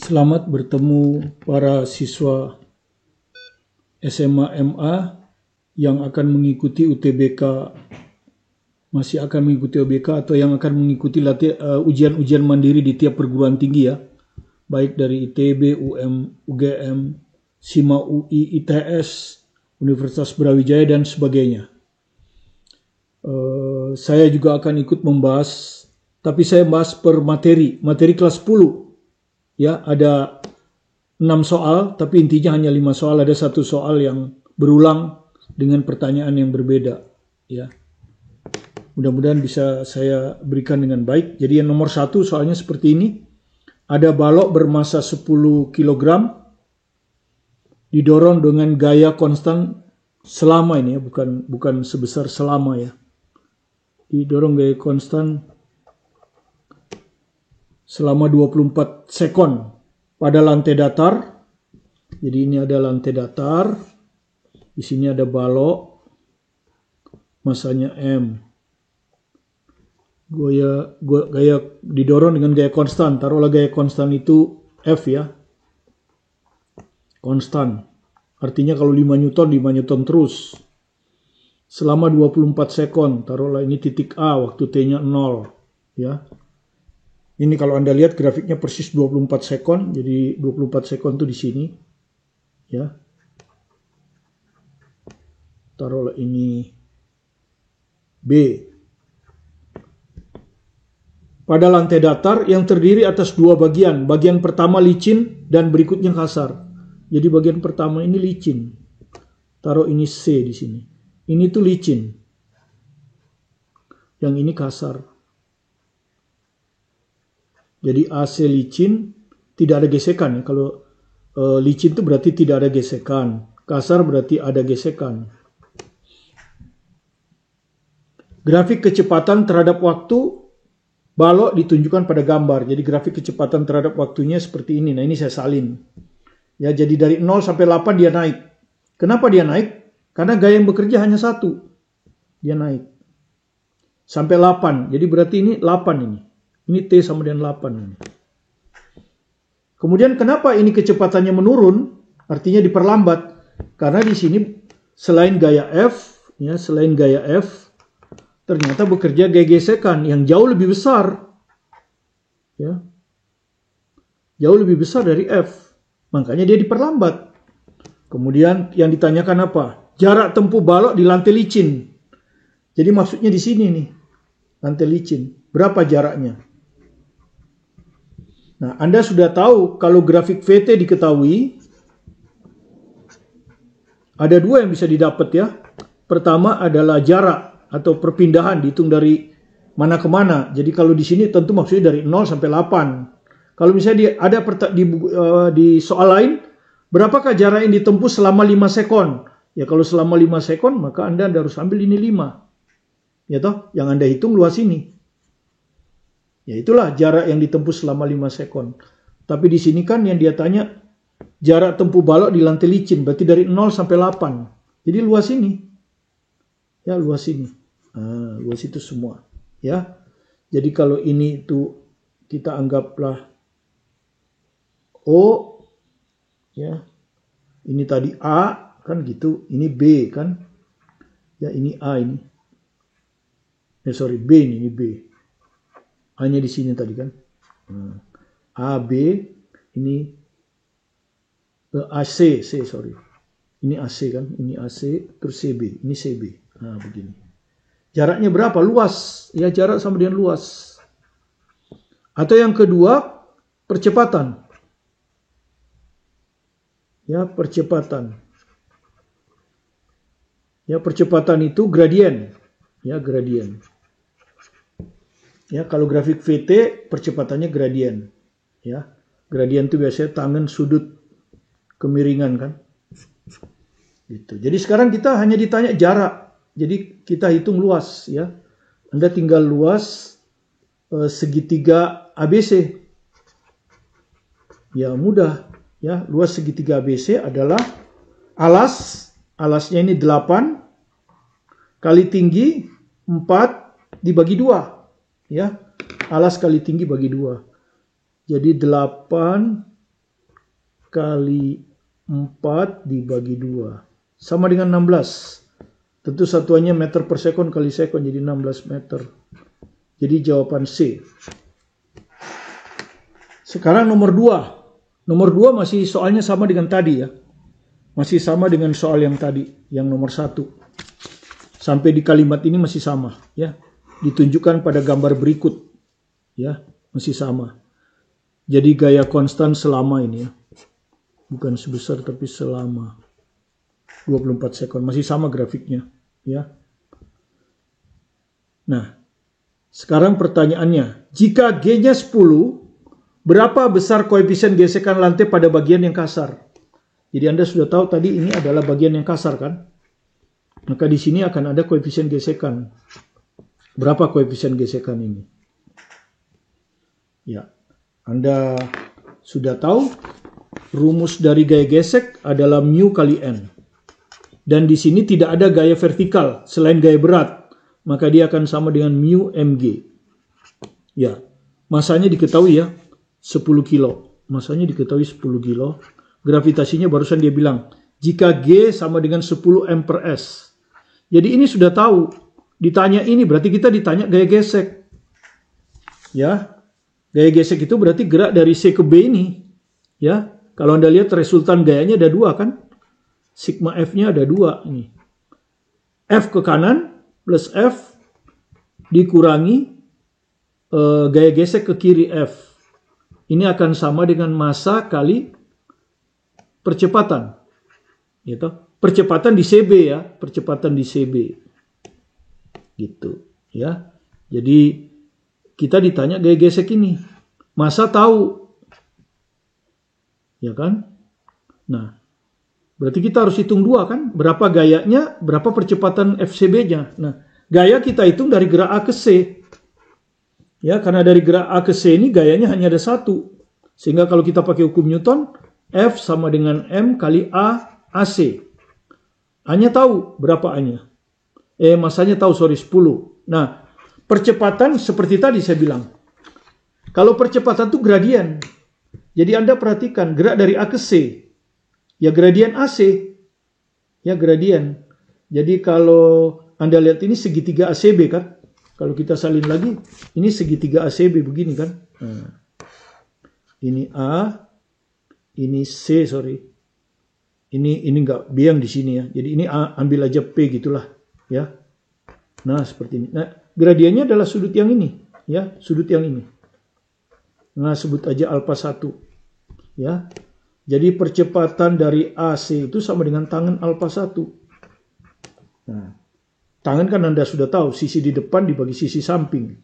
Selamat bertemu para siswa SMA MA yang akan mengikuti UTBK, masih akan mengikuti UTBK atau yang akan mengikuti ujian-ujian mandiri di tiap perguruan tinggi ya, baik dari ITB, UM, UGM, SIMA UI, ITS, Universitas Brawijaya dan sebagainya. Saya juga akan ikut membahas, tapi saya bahas per materi kelas 10. Ya, ada 6 soal, tapi intinya hanya 5 soal. Ada 1 soal yang berulang dengan pertanyaan yang berbeda. Ya, mudah-mudahan bisa saya berikan dengan baik. Jadi yang nomor 1 soalnya seperti ini. Ada balok bermasa 10 kg didorong dengan gaya konstan selama ini ya, bukan sebesar selama ya. Didorong gaya konstan selama 24 sekon pada lantai datar. Jadi ini ada lantai datar. Di sini ada balok. Masanya M. Gaya didorong dengan gaya konstan. Taruhlah gaya konstan itu F ya. Konstan. Artinya kalau 5 Newton terus. Selama 24 sekon. Taruhlah ini titik A, waktu T-nya 0 ya. Ini kalau Anda lihat grafiknya persis 24 sekon, jadi 24 sekon itu di sini. Ya. Taruhlah ini B. Pada lantai datar yang terdiri atas 2 bagian. Bagian pertama licin dan berikutnya kasar. Jadi bagian pertama ini licin. Taruh ini C di sini. Ini tuh licin. Yang ini kasar. Jadi AC licin, tidak ada gesekan ya. Kalau licin itu berarti tidak ada gesekan. Kasar berarti ada gesekan. Grafik kecepatan terhadap waktu balok ditunjukkan pada gambar. Jadi grafik kecepatan terhadap waktunya seperti ini. Nah ini saya salin. Ya, jadi dari 0 sampai 8 dia naik. Kenapa dia naik? Karena gaya yang bekerja hanya 1. Dia naik. Sampai 8. Jadi berarti ini 8 ini. Ini T sama dengan 8. Kemudian kenapa ini kecepatannya menurun? Artinya diperlambat. Karena di sini selain gaya F, ya, ternyata bekerja gaya gesekan yang jauh lebih besar. Ya. Jauh lebih besar dari F. Makanya dia diperlambat. Kemudian yang ditanyakan apa? Jarak tempuh balok di lantai licin. Jadi maksudnya di sini nih. Lantai licin. Berapa jaraknya? Nah, Anda sudah tahu kalau grafik VT diketahui, ada 2 yang bisa didapat ya. Pertama adalah jarak atau perpindahan dihitung dari mana ke mana. Jadi kalau di sini tentu maksudnya dari 0 sampai 8. Kalau misalnya ada di soal lain, berapakah jarak yang ditempuh selama 5 sekon? Ya kalau selama 5 sekon maka Anda harus ambil ini 5. Ya toh, yang Anda hitung luas ini. Ya itulah jarak yang ditempuh selama 5 sekon. Tapi di sini kan yang dia tanya jarak tempuh balok di lantai licin. Berarti dari 0 sampai 8. Jadi luas ini. Ya luas ini. Nah, luas itu semua. Ya. Jadi kalau ini itu kita anggaplah O. Ya. Ini tadi A. Kan gitu. Ini B kan. Ya ini A ini. B ini B. Hanya di sini tadi kan. A, B, ini AC, sorry. Ini AC kan, ini AC, terus CB, ini CB. Nah, begini. Jaraknya berapa? Luas. Ya, jarak sama dengan luas. Atau yang kedua, percepatan. Ya, percepatan. Ya, percepatan itu gradien. Ya, gradien. Ya, kalau grafik VT percepatannya gradien. Ya, gradien itu biasanya tangen sudut kemiringan kan. Gitu. Jadi sekarang kita hanya ditanya jarak. Jadi kita hitung luas ya. Anda tinggal luas segitiga ABC. Ya mudah ya, luas segitiga ABC adalah alasnya ini 8 kali tinggi 4 dibagi 2. Ya, alas kali tinggi bagi 2. Jadi 8 kali 4 dibagi 2. Sama dengan 16. Tentu satuannya meter per sekon kali sekon, jadi 16 meter. Jadi jawaban C. Sekarang nomor 2. Nomor 2 masih soalnya sama dengan tadi ya. Masih sama dengan soal yang tadi, yang nomor 1. Sampai di kalimat ini masih sama ya. Ditunjukkan pada gambar berikut. Ya, masih sama. Jadi gaya konstan selama ini ya. Bukan sebesar tapi selama 24 sekon. Masih sama grafiknya ya. Nah, sekarang pertanyaannya, jika G-nya 10, berapa besar koefisien gesekan lantai pada bagian yang kasar? Jadi Anda sudah tahu tadi ini adalah bagian yang kasar kan? Maka di sini akan ada koefisien gesekan. Berapa koefisien gesekan ini? Ya, Anda sudah tahu rumus dari gaya gesek adalah mu kali N. Dan di sini tidak ada gaya vertikal selain gaya berat. Maka dia akan sama dengan mu mg. Ya, masanya diketahui ya, 10 kilo. Masanya diketahui 10 kilo. Gravitasinya barusan dia bilang, jika G sama dengan 10 M per S. Jadi ini sudah tahu. Ditanya ini berarti kita ditanya gaya gesek. Ya, gaya gesek itu berarti gerak dari C ke B ini. Ya, kalau Anda lihat resultan gayanya ada 2 kan? Sigma F-nya ada 2 ini. F ke kanan plus F dikurangi gaya gesek ke kiri F. Ini akan sama dengan massa kali percepatan. Gitu. Percepatan di CB ya, percepatan di CB. Gitu, ya. Jadi kita ditanya gaya gesek ini. Massa tahu. Ya kan? Nah, berarti kita harus hitung 2 kan? Berapa gayanya, berapa percepatan FCB-nya. Nah, gaya kita hitung dari gerak A ke C. Ya, karena dari gerak A ke C ini gayanya hanya ada 1. Sehingga kalau kita pakai hukum Newton, F sama dengan M kali A AC. A-nya tahu berapa A-nya. Massanya tahu, 10. Nah, percepatan seperti tadi saya bilang. Kalau percepatan itu gradien. Jadi Anda perhatikan gerak dari A ke C. Ya gradien AC. Ya gradien. Jadi kalau Anda lihat ini segitiga ACB kan. Kalau kita salin lagi, ini segitiga ACB begini kan. Nah, ini A, ini C, sorry. Ini enggak B yang di sini ya. Jadi ini A, ambil aja P gitulah, ya. Nah, seperti ini. Nah, gradiennya adalah sudut yang ini, ya, sudut yang ini. Nah, sebut aja alfa 1. Ya. Jadi percepatan dari AC itu sama dengan tangen alfa 1. Nah, tangan kan Anda sudah tahu, sisi di depan dibagi sisi samping.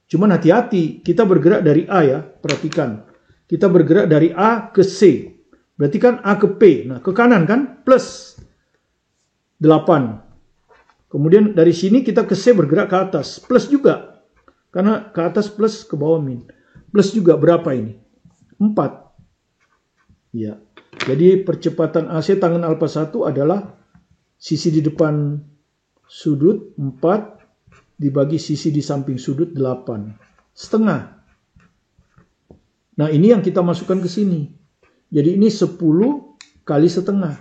Cuman hati-hati, kita bergerak dari A ya, perhatikan. Kita bergerak dari A ke C. Berarti kan A ke P. Nah, ke kanan kan, plus 8. Kemudian dari sini kita ke C bergerak ke atas, plus juga. Karena ke atas plus, ke bawah min. Plus juga berapa ini? 4. Ya. Jadi percepatan AC tangen alfa 1 adalah sisi di depan sudut 4 dibagi sisi di samping sudut 8. Setengah. Nah, ini yang kita masukkan ke sini. Jadi ini 10 kali setengah.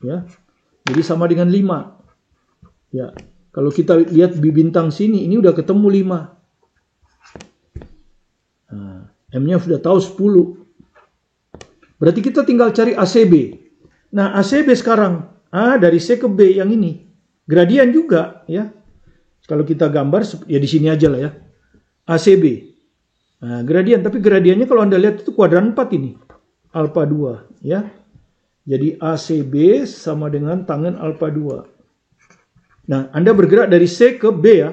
Ya. Jadi sama dengan 5. Ya. Kalau kita lihat di bintang sini, ini udah ketemu 5. Nah, M-nya sudah tahu 10. Berarti kita tinggal cari ACB. Nah, ACB sekarang dari C ke B yang ini. Gradien juga, ya. Kalau kita gambar, ya di sini aja lah ya. ACB. Nah, gradien, tapi gradiennya kalau Anda lihat itu kuadran 4 ini. Alfa 2, ya. Jadi ACB sama dengan tangen alfa 2. Nah, Anda bergerak dari C ke B ya.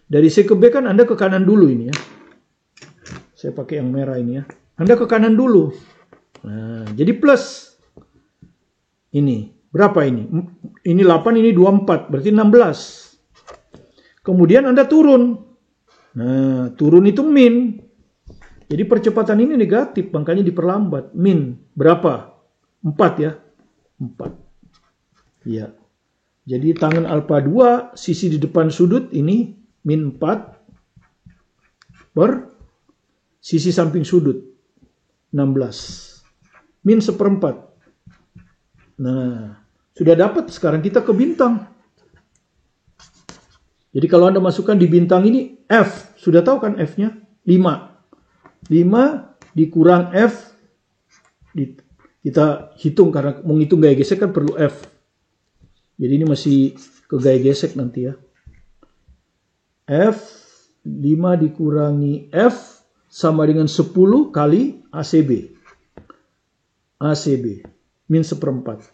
Dari C ke B kan Anda ke kanan dulu ini ya. Saya pakai yang merah ini ya. Anda ke kanan dulu. Nah, jadi plus. Ini. Berapa ini? Ini 8, ini 24. Berarti 16. Kemudian Anda turun. Nah, turun itu min. Jadi percepatan ini negatif, makanya diperlambat. Min. Berapa? 4 ya. 4. Ya. Jadi tangen alfa 2, sisi di depan sudut ini min 4 per sisi samping sudut 16. min 1/4. Nah, sudah dapat. Sekarang kita ke bintang. Jadi kalau Anda masukkan di bintang ini F, sudah tahu kan F-nya? 5. 5 dikurang F, kita hitung karena menghitung gaya gesek kan perlu F. Jadi ini masih ke gaya gesek nanti ya. F 5 dikurangi F sama dengan 10 kali ACB. ACB min 1/4.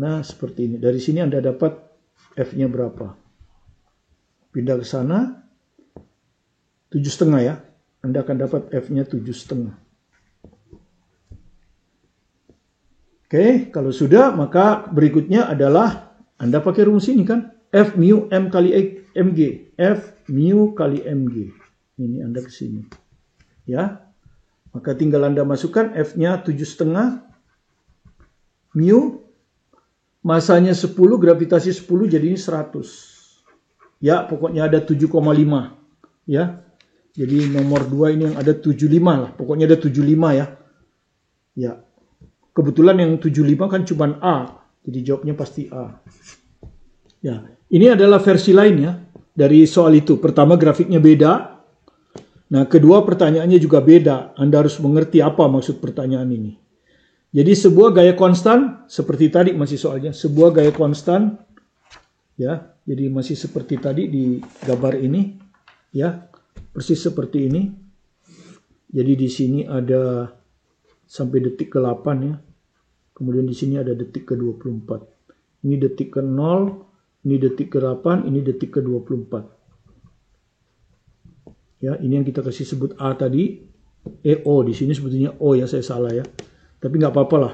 Nah seperti ini. Dari sini Anda dapat F-nya berapa. Pindah ke sana 7,5 ya. Anda akan dapat F-nya 7,5. Oke, kalau sudah maka berikutnya adalah Anda pakai rumus ini kan. F mu M kali mg. F mu kali mg. Ini Anda ke sini. Ya. Maka tinggal Anda masukkan F-nya 7,5. Mu. Masanya 10, gravitasi 10 jadi ini 100. Ya, pokoknya ada 7,5. Ya. Jadi nomor 2 ini yang ada 75 lah. Pokoknya ada 75 ya. Ya. Kebetulan yang 75 kan cuma A. Jadi jawabnya pasti A. Ya, ini adalah versi lain ya dari soal itu. Pertama grafiknya beda. Nah, kedua pertanyaannya juga beda. Anda harus mengerti apa maksud pertanyaan ini. Jadi sebuah gaya konstan seperti tadi masih soalnya, sebuah gaya konstan ya. Jadi masih seperti tadi di gambar ini ya. Persis seperti ini. Jadi di sini ada sampai detik ke-8 ya. Kemudian di sini ada detik ke-24. Ini detik ke-0, ini detik ke-8, ini detik ke-24. Ya, ini yang kita kasih sebut A tadi. O di sini sebetulnya O ya, saya salah ya. Tapi nggak apa-apa lah.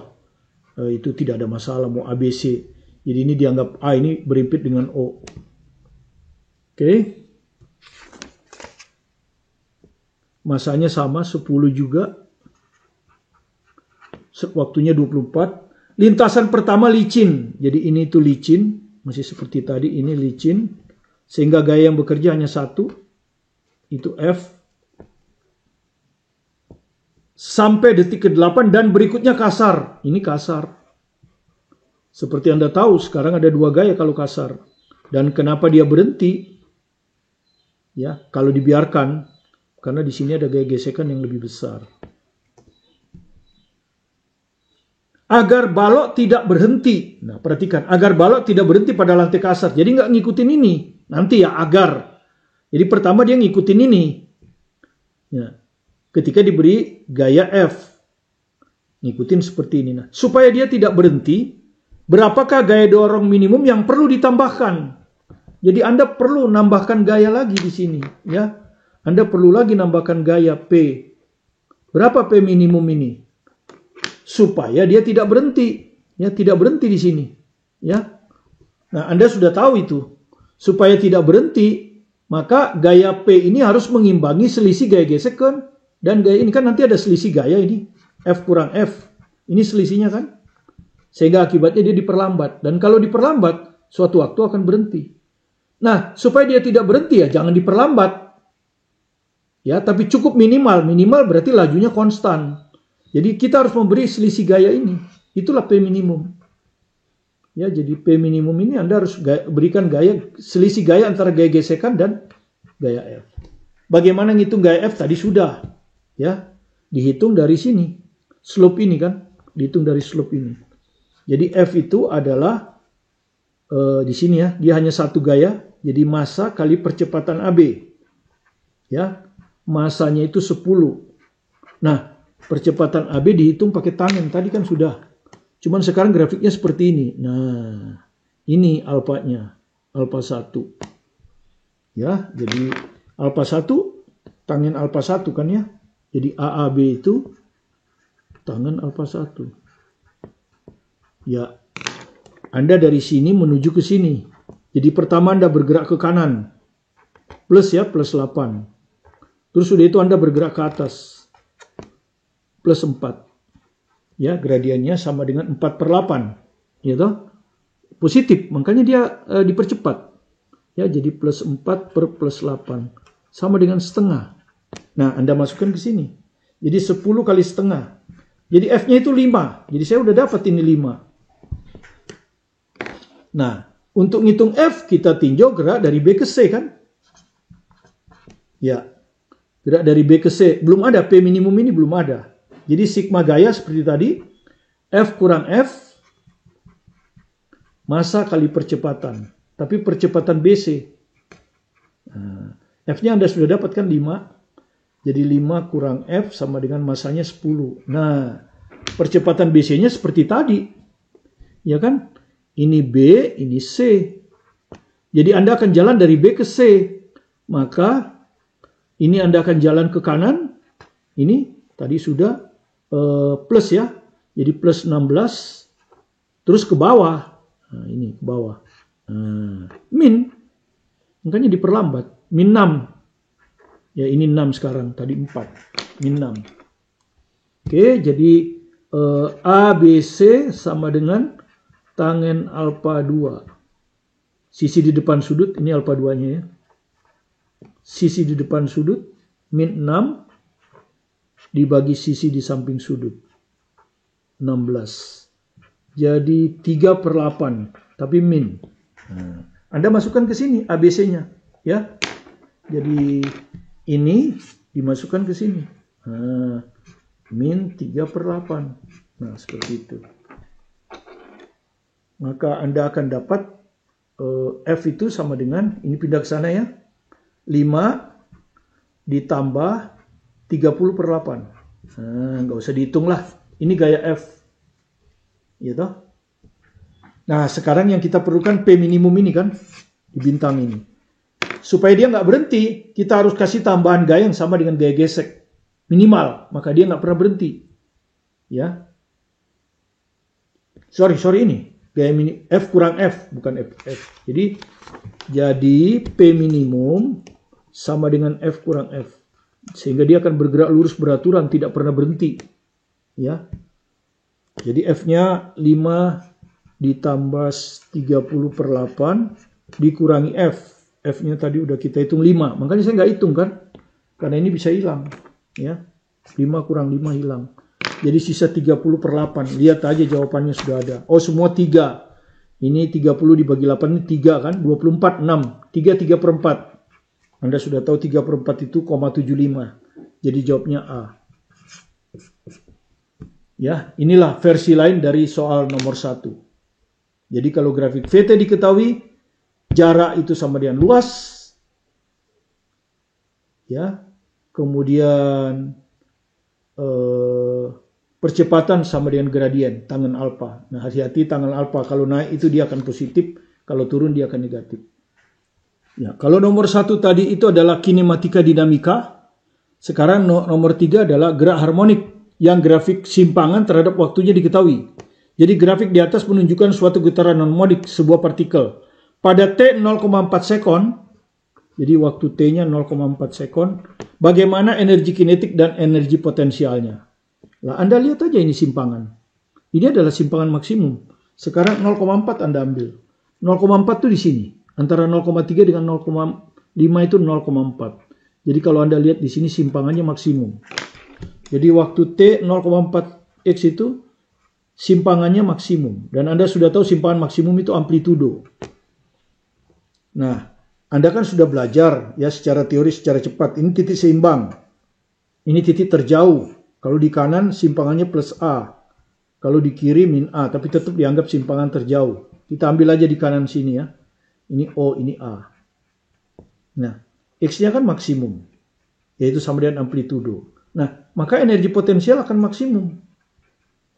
Itu tidak ada masalah mau ABC. Jadi ini dianggap A ini berimpit dengan O. Oke. Masanya sama 10 juga. Waktunya 24. Lintasan pertama licin. Jadi ini itu licin. Masih seperti tadi. Ini licin. Sehingga gaya yang bekerja hanya 1. Itu F. Sampai detik ke-8. Dan berikutnya kasar. Ini kasar. Seperti Anda tahu. Sekarang ada 2 gaya kalau kasar. Dan kenapa dia berhenti? Ya, kalau dibiarkan. Karena di sini ada gaya gesekan yang lebih besar. Agar balok tidak berhenti. Nah, perhatikan. Agar balok tidak berhenti pada lantai kasar. Jadi nggak ngikutin ini. Nanti ya, agar. Jadi pertama dia ngikutin ini. Ya. Ketika diberi gaya F. Ngikutin seperti ini. Nah, supaya dia tidak berhenti, berapakah gaya dorong minimum yang perlu ditambahkan? Jadi Anda perlu nambahkan gaya lagi di sini. Ya. Anda perlu lagi nambahkan gaya P. Berapa P minimum ini? Supaya dia tidak berhenti, ya tidak berhenti di sini, ya. Nah, Anda sudah tahu itu. Supaya tidak berhenti, maka gaya P ini harus mengimbangi selisih gaya gesek kan, dan gaya ini kan nanti ada selisih gaya ini, F kurang F. Ini selisihnya kan, sehingga akibatnya dia diperlambat. Dan kalau diperlambat, suatu waktu akan berhenti. Nah, supaya dia tidak berhenti ya jangan diperlambat, ya, tapi cukup minimal. Minimal berarti lajunya konstan. Jadi kita harus memberi selisih gaya ini. Itulah P minimum. Ya, jadi P minimum ini Anda harus berikan gaya, selisih gaya antara gaya gesekan dan gaya F. Bagaimana ngitung gaya F? Tadi sudah. Ya, dihitung dari sini. Slope ini kan, dihitung dari slope ini. Jadi F itu adalah di sini ya, dia hanya satu gaya. Jadi massa kali percepatan AB. Ya, massanya itu 10. Nah, percepatan AB dihitung pakai tangan. Tadi kan sudah. Cuman sekarang grafiknya seperti ini. Nah, ini alfanya. Alfa 1. Ya, jadi alfa 1, tangen alfa 1 kan ya. Jadi AAB itu tangen alfa 1. Ya, Anda dari sini menuju ke sini. Jadi pertama Anda bergerak ke kanan. Plus ya, plus 8. Terus sudah itu Anda bergerak ke atas. Plus 4. Ya, gradiennya sama dengan 4/8. Ya toh? Positif, makanya dia dipercepat. Ya, jadi plus 4 per plus 8. Sama dengan setengah. Nah, Anda masukkan ke sini. Jadi 10 kali setengah. Jadi F-nya itu 5. Jadi saya udah dapat ini 5. Nah, untuk ngitung F, kita tinjau gerak dari B ke C kan? Ya, gerak dari B ke C. Belum ada, P minimum ini belum ada. Jadi sigma gaya seperti tadi, F kurang F, massa kali percepatan. Tapi percepatan BC. Nah, F-nya Anda sudah dapat kan 5. Jadi 5 kurang F sama dengan massanya 10. Nah, percepatan BC-nya seperti tadi. Ya kan? Ini B, ini C. Jadi Anda akan jalan dari B ke C. Maka ini Anda akan jalan ke kanan. Ini tadi sudah plus ya. Jadi plus 16. Terus ke bawah. Nah, ini ke bawah. Nah, min. Makanya diperlambat. Min 6. Ya ini 6 sekarang, tadi 4. Min 6. Oke, jadi ABC sama dengan tangen alfa 2. Sisi di depan sudut, ini alfa 2-nya ya. Sisi di depan sudut, min 6 dibagi sisi di samping sudut. 16. Jadi 3/8, tapi min. Nah, Anda masukkan ke sini ABC-nya. Ya, jadi ini dimasukkan ke sini. Nah, min 3/8. Nah, seperti itu. Maka Anda akan dapat F itu sama dengan, ini pindah ke sana ya, 5 ditambah 30/8. Nah, nggak usah dihitung lah. Ini gaya F. Gitu. Nah, sekarang yang kita perlukan P minimum ini kan, di bintang ini. Supaya dia nggak berhenti, kita harus kasih tambahan gaya yang sama dengan gaya gesek. Minimal, maka dia nggak pernah berhenti. Ya. Sorry ini. Gaya F kurang F, bukan F. Jadi P minimum sama dengan F kurang F. Sehingga dia akan bergerak lurus beraturan, tidak pernah berhenti. Ya. Jadi F-nya 5 ditambah 30/8 dikurangi F. F-nya tadi udah kita hitung 5. Makanya saya nggak hitung kan. Karena ini bisa hilang. Ya. 5 kurang 5 hilang. Jadi sisa 30/8. Lihat aja jawabannya sudah ada. Oh semua 3. Ini 30 dibagi 8 ini 3 kan. 24, 6. 3, 3/4. Anda sudah tahu 3/4 itu 0,75. Jadi jawabnya A. Ya, inilah versi lain dari soal nomor 1. Jadi kalau grafik VT diketahui, jarak itu sama dengan luas, ya, kemudian percepatan sama dengan gradien tangen alfa. Nah hati-hati tangen alfa, kalau naik itu dia akan positif, kalau turun dia akan negatif. Ya, kalau nomor 1 tadi itu adalah kinematika dinamika, sekarang nomor 3 adalah gerak harmonik yang grafik simpangan terhadap waktunya diketahui. Jadi grafik di atas menunjukkan suatu getaran non-modik sebuah partikel. Pada T 0,4 sekon, jadi waktu T-nya 0,4 sekon, bagaimana energi kinetik dan energi potensialnya. Lah Anda lihat aja ini simpangan. Ini adalah simpangan maksimum. Sekarang 0,4 Anda ambil. 0,4 itu di sini. Antara 0,3 dengan 0,5 itu 0,4. Jadi kalau Anda lihat di sini simpangannya maksimum. Jadi waktu T 0,4 X itu simpangannya maksimum. Dan Anda sudah tahu simpangan maksimum itu amplitudo. Nah, Anda kan sudah belajar ya secara teori, secara cepat. Ini titik seimbang. Ini titik terjauh. Kalau di kanan simpangannya plus A. Kalau di kiri min A. Tapi tetap dianggap simpangan terjauh. Kita ambil aja di kanan sini ya. Ini O, ini A. Nah, X-nya kan maksimum. Yaitu sama dengan amplitudo. Nah, maka energi potensial akan maksimum.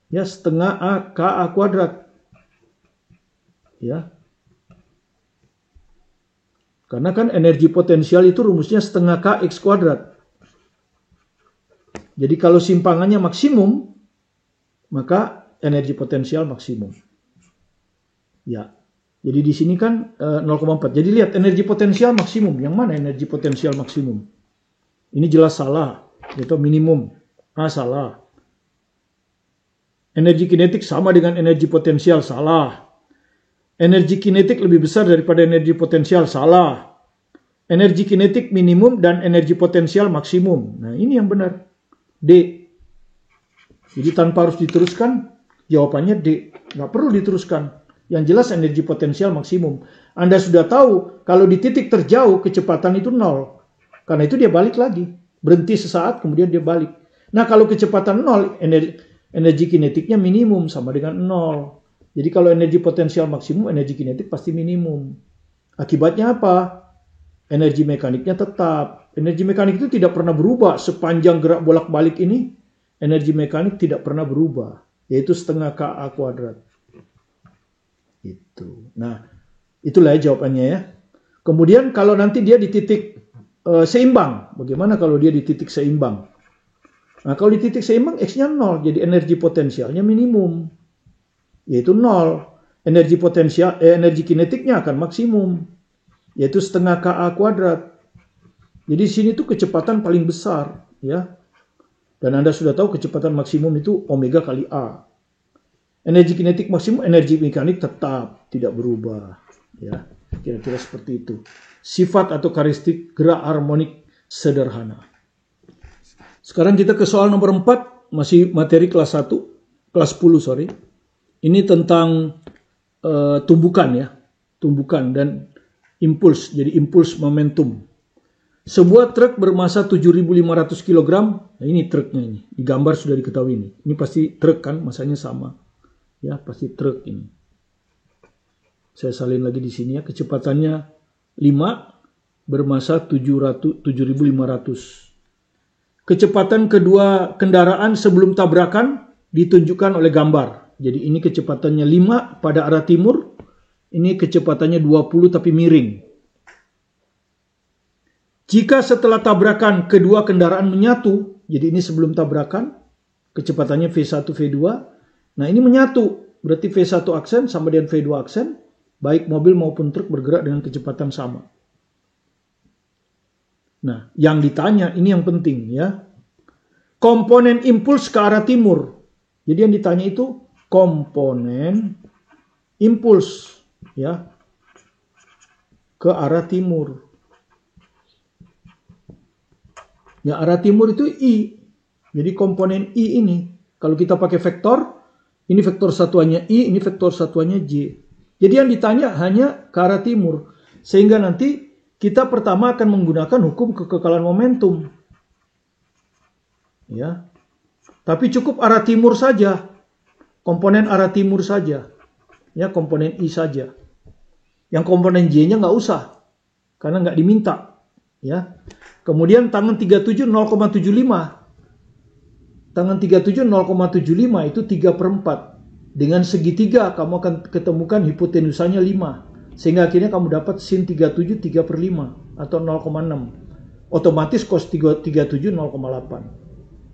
Ya, setengah A, KA kuadrat. Ya. Karena kan energi potensial itu rumusnya setengah KX kuadrat. Jadi kalau simpangannya maksimum, maka energi potensial maksimum. Ya. Jadi di sini kan 0,4. Jadi lihat energi potensial maksimum. Yang mana energi potensial maksimum? Ini jelas salah. Itu minimum. A salah. Energi kinetik sama dengan energi potensial, salah. Energi kinetik lebih besar daripada energi potensial, salah. Energi kinetik minimum dan energi potensial maksimum. Nah ini yang benar. D. Jadi tanpa harus diteruskan, jawabannya D. Nggak perlu diteruskan. Yang jelas energi potensial maksimum. Anda sudah tahu kalau di titik terjauh kecepatan itu 0. Karena itu dia balik lagi. Berhenti sesaat kemudian dia balik. Nah kalau kecepatan 0, energi kinetiknya minimum sama dengan 0. Jadi kalau energi potensial maksimum, energi kinetik pasti minimum. Akibatnya apa? Energi mekaniknya tetap. Energi mekanik itu tidak pernah berubah. Sepanjang gerak bolak-balik ini, energi mekanik tidak pernah berubah. Yaitu setengah KA kuadrat. Itu. Nah, itulah ya jawabannya ya. Kemudian kalau nanti dia di titik seimbang. Bagaimana kalau dia di titik seimbang? Nah, kalau di titik seimbang X-nya 0. Jadi energi potensialnya minimum. Yaitu 0. Energi kinetiknya akan maksimum. Yaitu setengah KA kuadrat. Jadi di sini tuh kecepatan paling besar. Ya. Dan Anda sudah tahu kecepatan maksimum itu omega kali A. Energi kinetik maksimum, energi mekanik tetap tidak berubah. Ya, kira-kira seperti itu. Sifat atau karakteristik gerak harmonik sederhana. Sekarang kita ke soal nomor 4, masih materi kelas 1, kelas 10 sorry. Ini tentang tumbukan ya, tumbukan dan impuls. Jadi impuls momentum. Sebuah truk bermasa 7.500 kg. Nah ini truknya ini. Di gambar sudah diketahui ini. Ini pasti truk kan, masanya sama. Ya, pasti truk ini. Saya salin lagi di sini ya. Kecepatannya 5 bermasa 7.500. Kecepatan kedua kendaraan sebelum tabrakan ditunjukkan oleh gambar. Jadi ini kecepatannya 5 pada arah timur. Ini kecepatannya 20 tapi miring. Jika setelah tabrakan kedua kendaraan menyatu, jadi ini sebelum tabrakan, kecepatannya V1, V2. Nah ini menyatu, berarti V1 aksen sama dengan V2 aksen, baik mobil maupun truk bergerak dengan kecepatan sama. Nah yang ditanya, ini yang penting ya. Komponen impuls ke arah timur. Jadi yang ditanya itu komponen impuls ya ke arah timur. Ya arah timur itu I. Jadi komponen I ini, kalau kita pakai vektor, ini vektor satuannya I, ini vektor satuannya J. Jadi yang ditanya hanya ke arah timur. Sehingga nanti kita pertama akan menggunakan hukum kekekalan momentum. Ya. Tapi cukup arah timur saja. Komponen arah timur saja. Ya, komponen I saja. Yang komponen J-nya nggak usah. Karena nggak diminta. Ya. Kemudian tangan 37 0,75. Tangan 37 0,75 itu 3/4. Dengan segitiga kamu akan ketemukan hipotenusanya 5. Sehingga akhirnya kamu dapat sin 37 3/5 atau 0,6. Otomatis cos 37 0,8.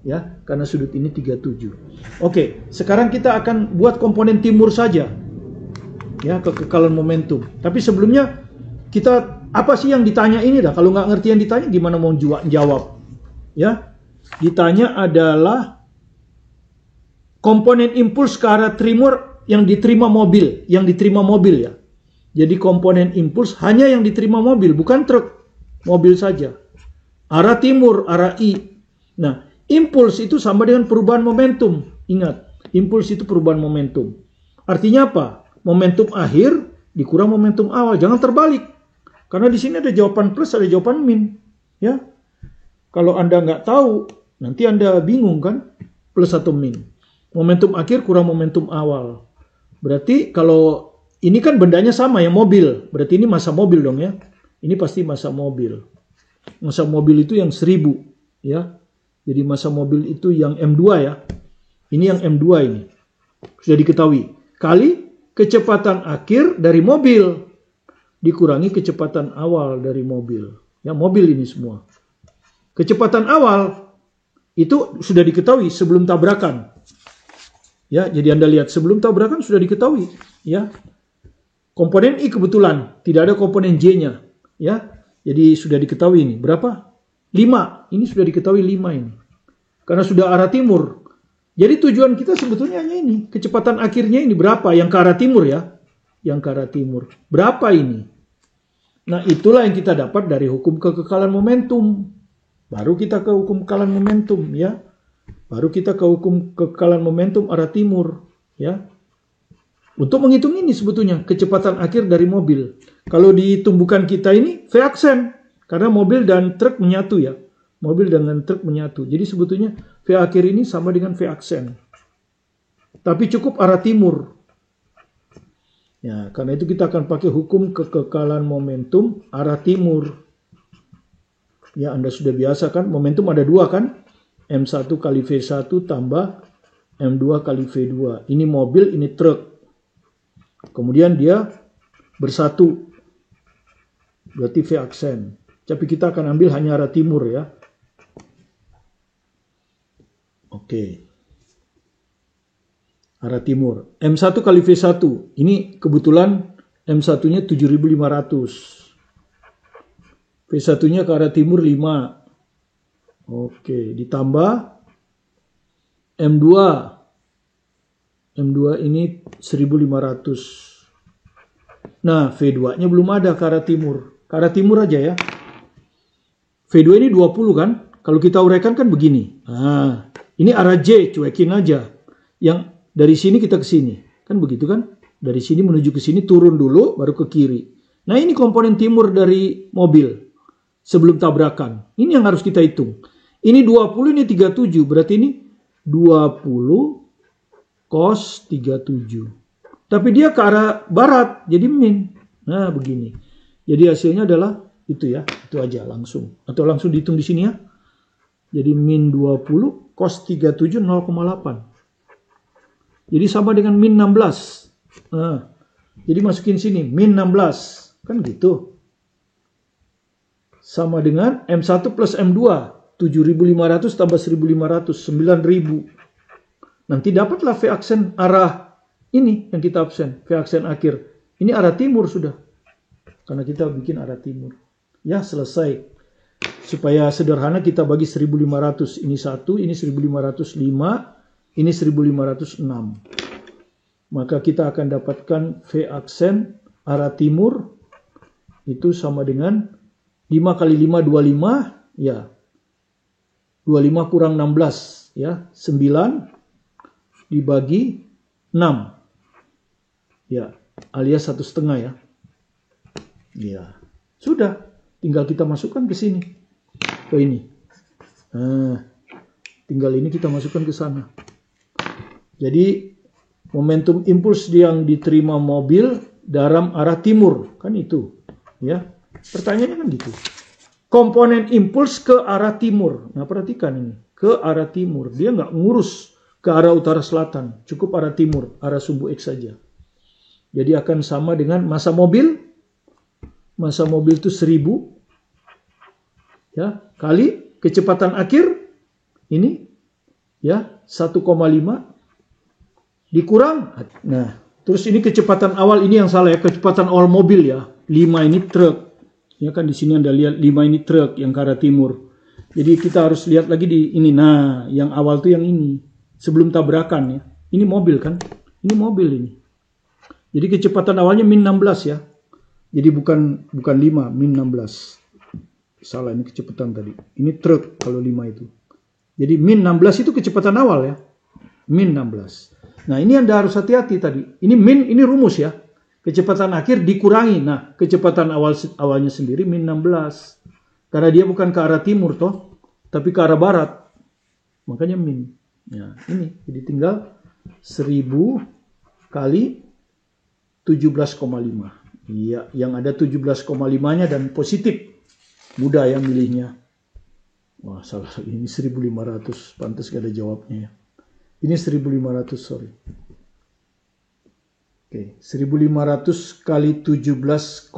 Ya, karena sudut ini 37. Oke, sekarang kita akan buat komponen timur saja. Ya, kekekalan momentum. Tapi sebelumnya kita apa sih yang ditanya ini dah? Kalau nggak ngerti yang ditanya, gimana mau jawab? Ya, ditanya adalah komponen impuls ke arah timur yang diterima mobil, ya. Jadi komponen impuls hanya yang diterima mobil, bukan truk, mobil saja. Arah timur, arah I. Nah, impuls itu sama dengan perubahan momentum. Ingat, impuls itu perubahan momentum. Artinya apa? Momentum akhir dikurang momentum awal. Jangan terbalik. Karena di sini ada jawaban plus, ada jawaban min. Ya, kalau Anda nggak tahu, nanti Anda bingung kan, plus atau min. Momentum akhir kurang momentum awal. Berarti kalau ini kan bendanya sama, yang mobil. Berarti ini massa mobil dong ya. Ini pasti massa mobil. Massa mobil itu yang 1000. Ya, jadi massa mobil itu yang M2 ya. Ini yang M2 ini. Sudah diketahui. Kali kecepatan akhir dari mobil. Dikurangi kecepatan awal dari mobil. Ya, mobil ini semua. Kecepatan awal itu sudah diketahui sebelum tabrakan. Ya, jadi Anda lihat sebelum tabrakan sudah diketahui, ya. Komponen I kebetulan tidak ada komponen J-nya, ya. Jadi sudah diketahui ini. Berapa? 5. Ini sudah diketahui 5 ini. Karena sudah arah timur. Jadi tujuan kita sebetulnya hanya ini. Kecepatan akhirnya ini berapa? Yang ke arah timur ya. Yang ke arah timur. Berapa ini? Nah, itulah yang kita dapat dari hukum kekekalan momentum. Baru kita ke hukum kekekalan momentum, ya. Baru kita ke hukum kekekalan momentum arah timur, ya. Untuk menghitung ini sebetulnya kecepatan akhir dari mobil. Kalau di tumbukan kita ini V aksen, karena mobil dan truk menyatu ya. Mobil dengan truk menyatu. Jadi sebetulnya V akhir ini sama dengan V aksen. Tapi cukup arah timur. Ya, karena itu kita akan pakai hukum kekekalan momentum arah timur. Ya, Anda sudah biasa kan, momentum ada dua kan? M1 kali V1 tambah M2 kali V2. Ini mobil, ini truk. Kemudian dia bersatu. Berarti V aksen. Tapi kita akan ambil hanya arah timur ya. Oke. Arah timur. M1 kali V1. Ini kebetulan M1-nya 7.500. V1-nya ke arah timur 5. Oke, ditambah M2. M2 ini 1.500. Nah, V2-nya belum ada ke arah timur. Ke arah timur aja ya. V2 ini 20 kan? Kalau kita uraikan kan begini. Nah, ini arah J, cuekin aja. Yang dari sini kita ke sini. Kan begitu kan? Dari sini menuju ke sini, turun dulu, baru ke kiri. Nah, ini komponen timur dari mobil. Sebelum tabrakan. Ini yang harus kita hitung. Ini 20, ini 37. Berarti ini 20 cos 37. Tapi dia ke arah barat. Jadi min. Nah begini. Jadi hasilnya adalah itu ya. Itu aja langsung. Atau langsung dihitung di sini ya. Jadi min 20 cos 37 0,8. Jadi sama dengan min 16. Nah, jadi masukin sini. Min 16. Kan gitu. Sama dengan M1 plus M2. 7.500 tambah 1.500, 9.000. Nanti dapatlah V aksen arah ini yang kita absen, V aksen akhir. Ini arah timur sudah. Karena kita bikin arah timur. Ya, selesai. Supaya sederhana kita bagi 1.500. Ini 1, ini 1.505, ini 1.506. Maka kita akan dapatkan V aksen arah timur itu sama dengan 5 kali 5, 25, ya. 25 kurang 16, ya. 9 dibagi 6. Ya, alias 1,5 ya. Ya, sudah. Tinggal kita masukkan ke sini. Ke ini. Nah, tinggal ini kita masukkan ke sana. Jadi, momentum impuls yang diterima mobil dalam arah timur. Kan itu. Ya, pertanyaannya kan gitu. Komponen impuls ke arah timur. Nah, perhatikan ini. Ke arah timur. Dia nggak ngurus ke arah utara selatan. Cukup arah timur. Arah sumbu X saja. Jadi akan sama dengan massa mobil. Massa mobil itu 1000. Ya, kali kecepatan akhir. Ini. Ya, 1,5. Dikurang. Nah, terus ini kecepatan awal. Ini yang salah ya. Kecepatan awal mobil ya. 5 ini truk. Ya kan di sini Anda lihat 5 ini truk yang ke arah timur. Jadi kita harus lihat lagi di ini. Nah, yang awal tuh yang ini. Sebelum tabrakan ya. Ini mobil kan? Ini mobil ini. Jadi kecepatan awalnya min 16 ya. Jadi bukan 5, min 16. Salah ini kecepatan tadi. Ini truk kalau 5 itu. Jadi min 16 itu kecepatan awal ya. Min 16. Nah, ini Anda harus hati-hati tadi. Ini min, ini rumus ya. Kecepatan akhir dikurangi. Nah, kecepatan awalnya sendiri min 16. Karena dia bukan ke arah timur toh, tapi ke arah barat. Makanya min. Ya, ini. Jadi tinggal 1000 kali 17,5. Iya, yang ada 17,5-nya dan positif. Mudah ya milihnya. Wah, salah. Ini 1.500. Pantas gak ada jawabnya ya. Ini 1.500, sorry. Oke, 1.500 kali 17,5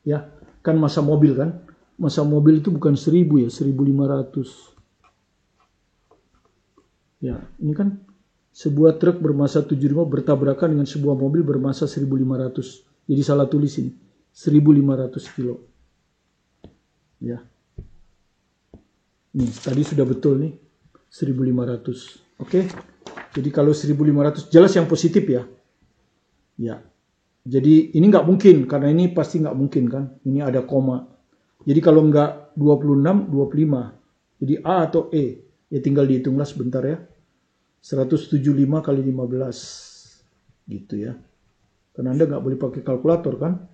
ya. Kan massa mobil kan? Massa mobil itu bukan 1.000 ya, 1.500. Ya, ini kan sebuah truk bermassa 7.5 bertabrakan dengan sebuah mobil bermassa 1.500. Jadi salah tulis ini, 1.500 kilo. Ya. Nih, tadi sudah betul nih, 1.500. Oke. Jadi kalau 1.500 jelas yang positif ya. Ya, jadi ini nggak mungkin, karena ini pasti nggak mungkin kan. Ini ada koma. Jadi kalau nggak 26, 25. Jadi A atau E. Ya tinggal dihitunglah sebentar ya. 175 kali 15 gitu ya. Karena Anda nggak boleh pakai kalkulator kan.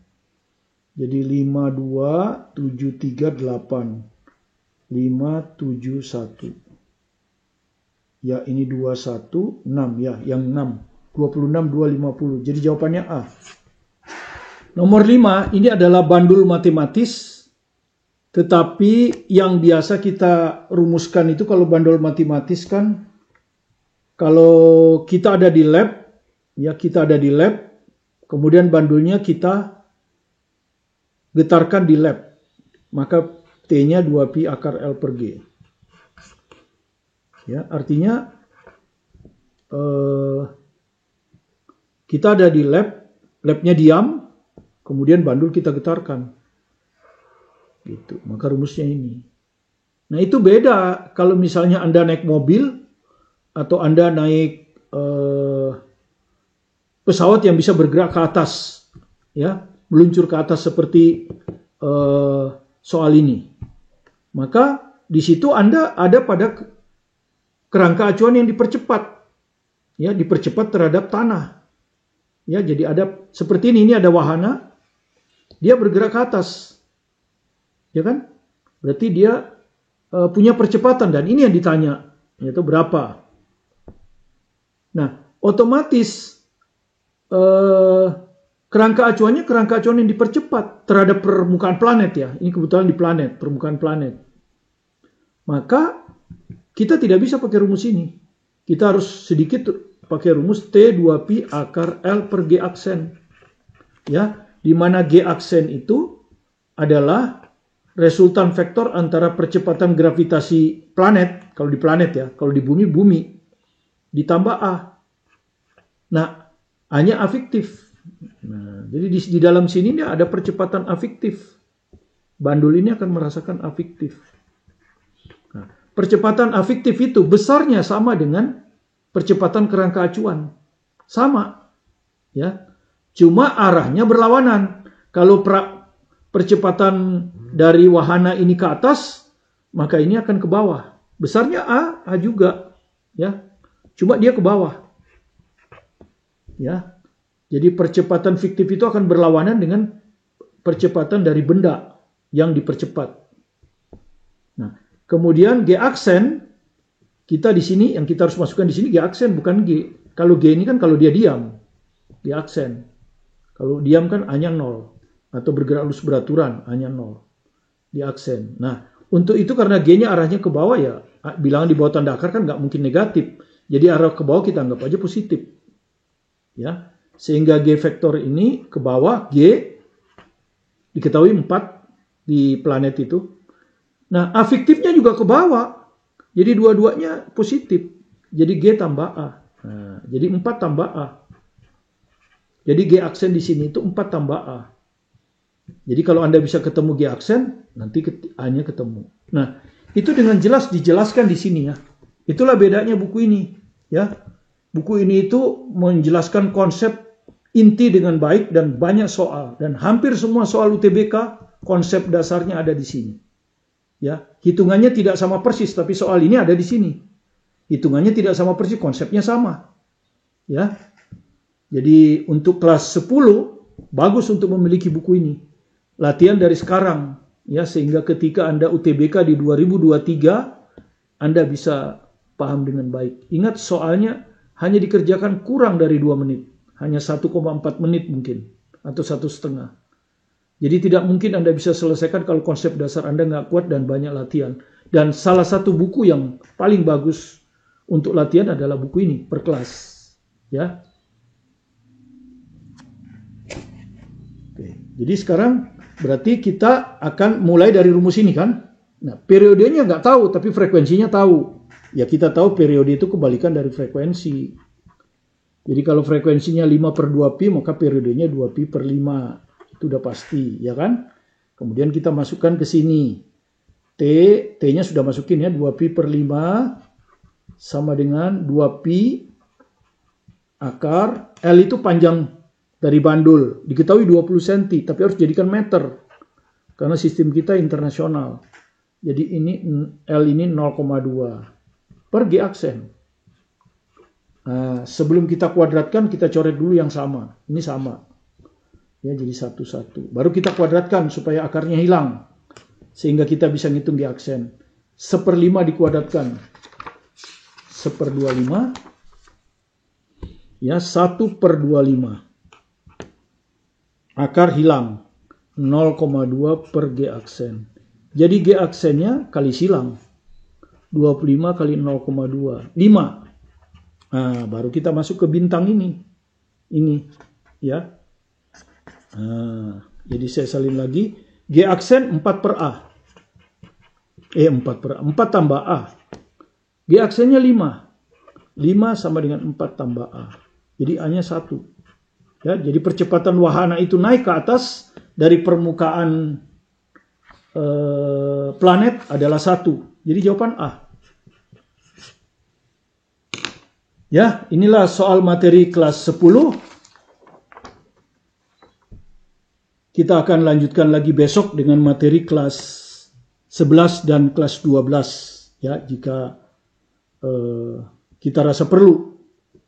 Jadi 52738 571. Ya ini 216 ya, yang 6. 26 250. Jadi jawabannya A. Nomor 5 ini adalah bandul matematis. Tetapi yang biasa kita rumuskan itu kalau bandul matematis kan, kalau kita ada di lab, ya kita ada di lab, kemudian bandulnya kita getarkan di lab, maka T-nya 2pi akar L per G. Ya, artinya kita ada di lab, labnya diam, kemudian bandul kita getarkan. Gitu. Maka rumusnya ini. Nah itu beda kalau misalnya Anda naik mobil atau Anda naik pesawat yang bisa bergerak ke atas, ya, meluncur ke atas seperti soal ini. Maka di situ Anda ada pada kerangka acuan yang dipercepat, ya, dipercepat terhadap tanah. Ya, jadi ada seperti ini ada wahana, dia bergerak ke atas. Ya kan? Berarti dia punya percepatan dan ini yang ditanya, yaitu berapa. Nah, otomatis kerangka acuannya kerangka acuan yang dipercepat terhadap permukaan planet ya. Ini kebetulan di planet, permukaan planet. Maka kita tidak bisa pakai rumus ini. Kita harus sedikit pakai rumus T2pi akar L per G aksen. Ya, di mana G aksen itu adalah resultan vektor antara percepatan gravitasi planet, kalau di planet ya, kalau di bumi, bumi, ditambah A. Nah, A-nya A fiktif. Nah, jadi di dalam sini ini ada percepatan A fiktif. Bandul ini akan merasakan A fiktif. Nah, percepatan A fiktif itu besarnya sama dengan percepatan kerangka acuan. Sama. Ya. Cuma arahnya berlawanan. Kalau percepatan dari wahana ini ke atas, maka ini akan ke bawah. Besarnya A juga, ya. Cuma dia ke bawah. Ya. Jadi percepatan fiktif itu akan berlawanan dengan percepatan dari benda yang dipercepat. Nah, kemudian G aksen kita di sini yang kita harus masukkan di sini G aksen bukan G. Kalau G ini kan kalau dia diam, G aksen. Kalau diam kan A-nya 0 atau bergerak lurus beraturan A-nya 0. Di aksen. Nah, untuk itu karena G-nya arahnya ke bawah ya, bilangan di bawah tanda akar kan nggak mungkin negatif. Jadi arah ke bawah kita anggap aja positif. Ya, sehingga G vektor ini ke bawah, G diketahui 4 di planet itu. Nah, A fiktifnya juga ke bawah. Jadi dua-duanya positif. Jadi G tambah A. Nah, jadi 4 tambah A. Jadi G aksen di sini itu 4 tambah A. Jadi kalau Anda bisa ketemu G aksen, nanti A-nya ketemu. Nah, itu dengan jelas dijelaskan di sini ya. Itulah bedanya buku ini, ya. Buku ini itu menjelaskan konsep inti dengan baik dan banyak soal dan hampir semua soal UTBK konsep dasarnya ada di sini. Ya, hitungannya tidak sama persis tapi soal ini ada di sini. Hitungannya tidak sama persis, konsepnya sama. Ya. Jadi untuk kelas 10 bagus untuk memiliki buku ini. Latihan dari sekarang ya sehingga ketika Anda UTBK di 2023 Anda bisa paham dengan baik. Ingat soalnya hanya dikerjakan kurang dari 2 menit. Hanya 1,4 menit mungkin atau 1,5. Jadi tidak mungkin Anda bisa selesaikan kalau konsep dasar Anda nggak kuat dan banyak latihan. Dan salah satu buku yang paling bagus untuk latihan adalah buku ini per kelas. Ya. Oke. Jadi sekarang berarti kita akan mulai dari rumus ini kan. Nah, periodenya nggak tahu, tapi frekuensinya tahu. Ya kita tahu periode itu kebalikan dari frekuensi. Jadi kalau frekuensinya 5/2pi, maka periodenya 2pi per 5. Itu udah pasti, ya kan? Kemudian kita masukkan ke sini. T-nya sudah masukin ya, 2pi per 5 sama dengan 2pi akar. L itu panjang dari bandul. Diketahui 20 cm, tapi harus jadikan meter. Karena sistem kita internasional. Jadi ini L ini 0,2. per G aksen. Nah, sebelum kita kuadratkan, kita coret dulu yang sama. Ini sama. Ya, jadi 1, 1. Baru kita kuadratkan supaya akarnya hilang. Sehingga kita bisa ngitung G aksen. 1/5 dikuadratkan. 1/25. Ya, 1/25. Akar hilang. 0,2 per G aksen. Jadi G aksennya kali silang. 25 kali 0,2. 5. Nah, baru kita masuk ke bintang ini. Ini. Ya. Nah, jadi saya salin lagi. G aksen 4 per A. 4 tambah A. G aksennya 5. 5 sama dengan 4 tambah A. Jadi A-nya 1. Ya, jadi percepatan wahana itu naik ke atas dari permukaan planet adalah 1. Jadi jawaban A. Ya, inilah soal materi kelas 10. Kita akan lanjutkan lagi besok dengan materi kelas 11 dan kelas 12. Ya, jika kita rasa perlu.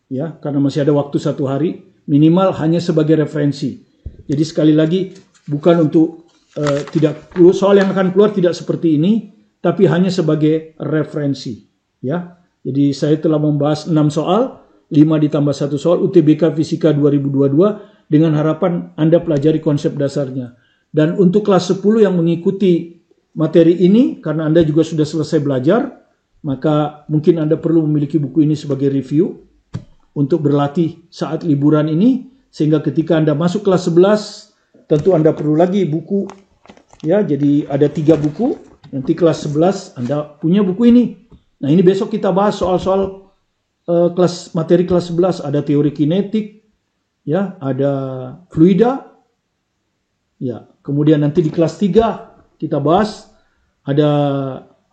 Ya, karena masih ada waktu 1 hari. Minimal hanya sebagai referensi. Jadi sekali lagi, bukan untuk soal yang akan keluar tidak seperti ini, tapi hanya sebagai referensi. Ya, jadi saya telah membahas 6 soal, 5 ditambah 1 soal UTBK Fisika 2022 dengan harapan Anda pelajari konsep dasarnya. Dan untuk kelas 10 yang mengikuti materi ini, karena Anda juga sudah selesai belajar, maka mungkin Anda perlu memiliki buku ini sebagai review untuk berlatih saat liburan ini, sehingga ketika Anda masuk kelas 11, tentu Anda perlu lagi buku. Ya, jadi ada 3 buku. Nanti kelas 11 Anda punya buku ini. Nah, ini besok kita bahas soal-soal materi kelas 11. Ada teori kinetik, ya, ada fluida. Ya, kemudian nanti di kelas 3 kita bahas ada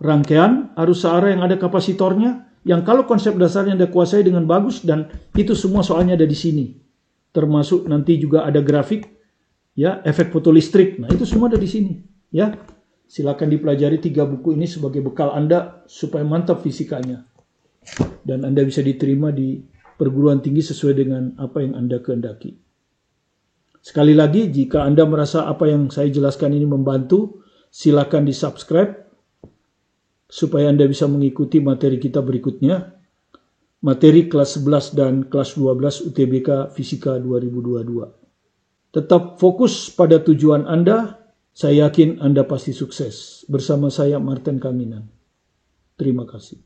rangkaian arus searah yang ada kapasitornya. Yang kalau konsep dasarnya Anda kuasai dengan bagus, dan itu semua soalnya ada di sini. Termasuk nanti juga ada grafik, ya, efek fotolistrik. Nah, itu semua ada di sini, ya. Silakan dipelajari 3 buku ini sebagai bekal Anda supaya mantap fisikanya. Dan Anda bisa diterima di perguruan tinggi sesuai dengan apa yang Anda kehendaki. Sekali lagi, jika Anda merasa apa yang saya jelaskan ini membantu, silakan di-subscribe supaya Anda bisa mengikuti materi kita berikutnya. Materi kelas 11 dan kelas 12 UTBK Fisika 2022. Tetap fokus pada tujuan Anda. Saya yakin Anda pasti sukses. Bersama saya Martin Kaminan. Terima kasih.